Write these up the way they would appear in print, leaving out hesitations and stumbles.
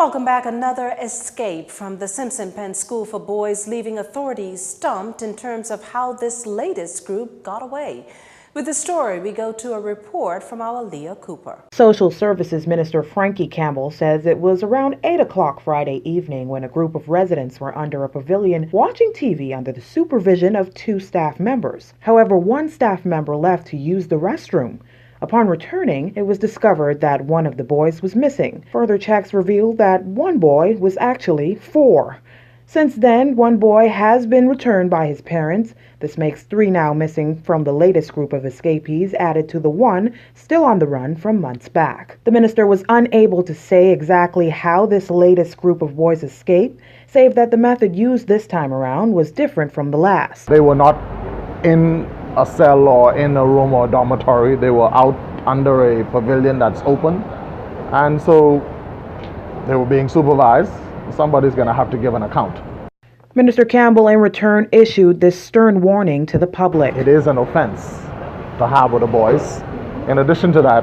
Welcome back. Another escape from the Simpson Penn School for Boys, leaving authorities stumped in terms of how this latest group got away. With the story, we go to a report from our Leah Cooper. Social Services Minister Frankie Campbell says it was around 8 o'clock Friday evening when a group of residents were under a pavilion watching TV under the supervision of 2 staff members. However, one staff member left to use the restroom. Upon returning, it was discovered that one of the boys was missing. Further checks revealed that one boy was actually 4. Since then, one boy has been returned by his parents. This makes 3 now missing from the latest group of escapees added to the one still on the run from months back. The minister was unable to say exactly how this latest group of boys escaped, save that the method used this time around was different from the last. They were not in a cell or in a room or a dormitory. They were out under a pavilion that's open, and so they were being supervised. Somebody's going to have to give an account. Minister Campbell in return issued this stern warning to the public. It is an offense to harbor the boys. In addition to that,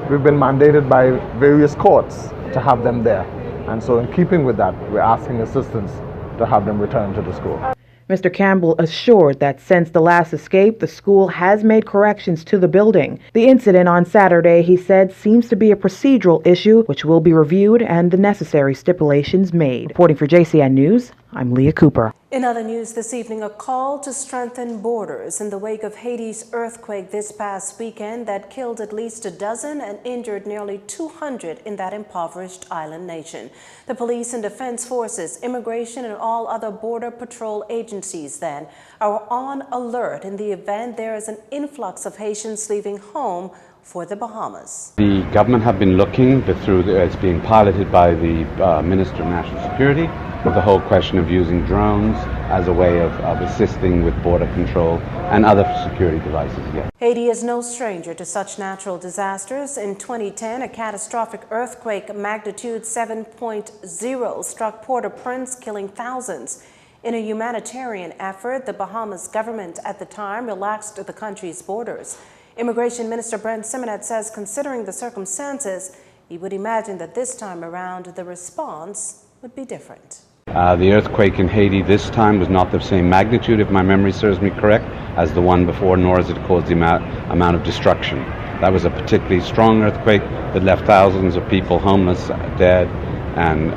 we've been mandated by various courts to have them there, and so in keeping with that, we're asking assistance to have them returned to the school. Mr. Campbell assured that since the last escape, the school has made corrections to the building. The incident on Saturday, he said, seems to be a procedural issue which will be reviewed and the necessary stipulations made. Reporting for JCN News, I'm Leah Cooper. In other news this evening, a call to strengthen borders in the wake of Haiti's earthquake this past weekend that killed at least a dozen and injured nearly 200 in that impoverished island nation. The police and defense forces, immigration, and all other border patrol agencies then are on alert in the event there is an influx of Haitians leaving home for the Bahamas. The government have been looking it's being piloted by the Minister of National Security, with the whole question of using drones as a way of assisting with border control and other security devices. Yeah. Haiti is no stranger to such natural disasters. In 2010, a catastrophic earthquake magnitude 7.0 struck Port-au-Prince, killing thousands. In a humanitarian effort, the Bahamas government at the time relaxed the country's borders. Immigration Minister Brent Simonet says, considering the circumstances, he would imagine that this time around the response would be different. The earthquake in Haiti this time was not the same magnitude, if my memory serves me correct, as the one before, nor has it caused the amount of destruction. That was a particularly strong earthquake that left thousands of people homeless, dead, and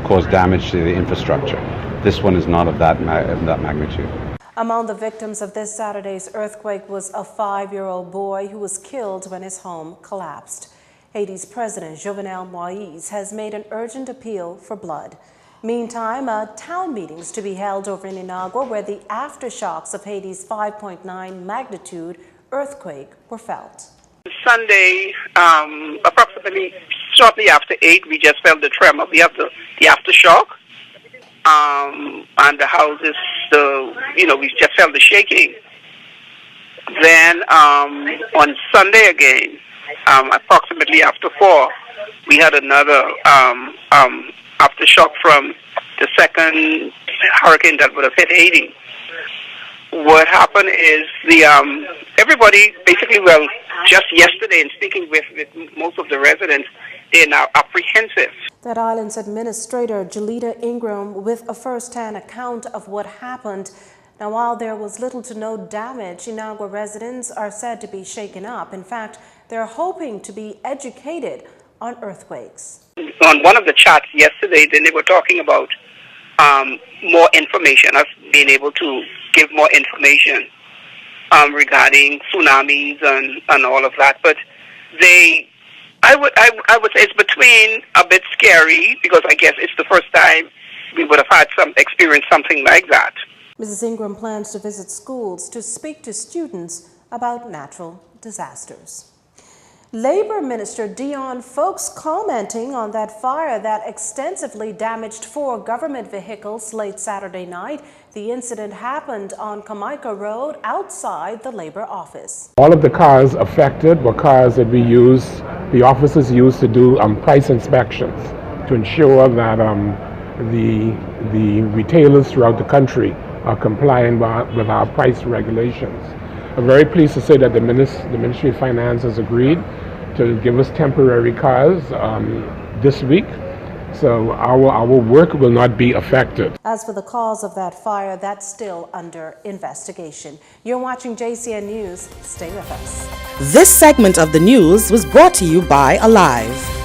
caused damage to the infrastructure. This one is not of that magnitude. Among the victims of this Saturday's earthquake was a 5-year-old boy who was killed when his home collapsed. Haiti's President Jovenel Moïse has made an urgent appeal for blood. Meantime, a town meeting is to be held over in Inagua where the aftershocks of Haiti's 5.9 magnitude earthquake were felt. Sunday, approximately shortly after 8, we just felt the tremor. We have the aftershock, and the houses, we just felt the shaking. Then on Sunday again, approximately after 4, we had another aftershock from the second hurricane that would have hit Haiti. What happened is everybody basically, just yesterday in speaking with most of the residents, they're now apprehensive. That island's administrator, Jelita Ingram, with a first-hand account of what happened. Now, while there was little to no damage, Inagua residents are said to be shaken up. In fact, they're hoping to be educated on earthquakes. On one of the chats yesterday, then they were talking about more information, us being able to give more information regarding tsunamis and all of that. But I would say it's between a bit scary, because I guess it's the first time we would have had experienced something like that. Mrs. Ingram plans to visit schools to speak to students about natural disasters. Labor Minister Dion Folks commenting on that fire that extensively damaged 4 government vehicles late Saturday night. The incident happened on Kamaica Road outside the Labor office. All of the cars affected were cars that the officers used to do price inspections to ensure that the retailers throughout the country are complying with our price regulations. I'm very pleased to say that the Ministry of Finance has agreed to give us temporary cars this week So our work will not be affected. As for the cause of that fire, that's still under investigation. You're watching JCN News. Stay with us. This segment of the news was brought to you by Alive.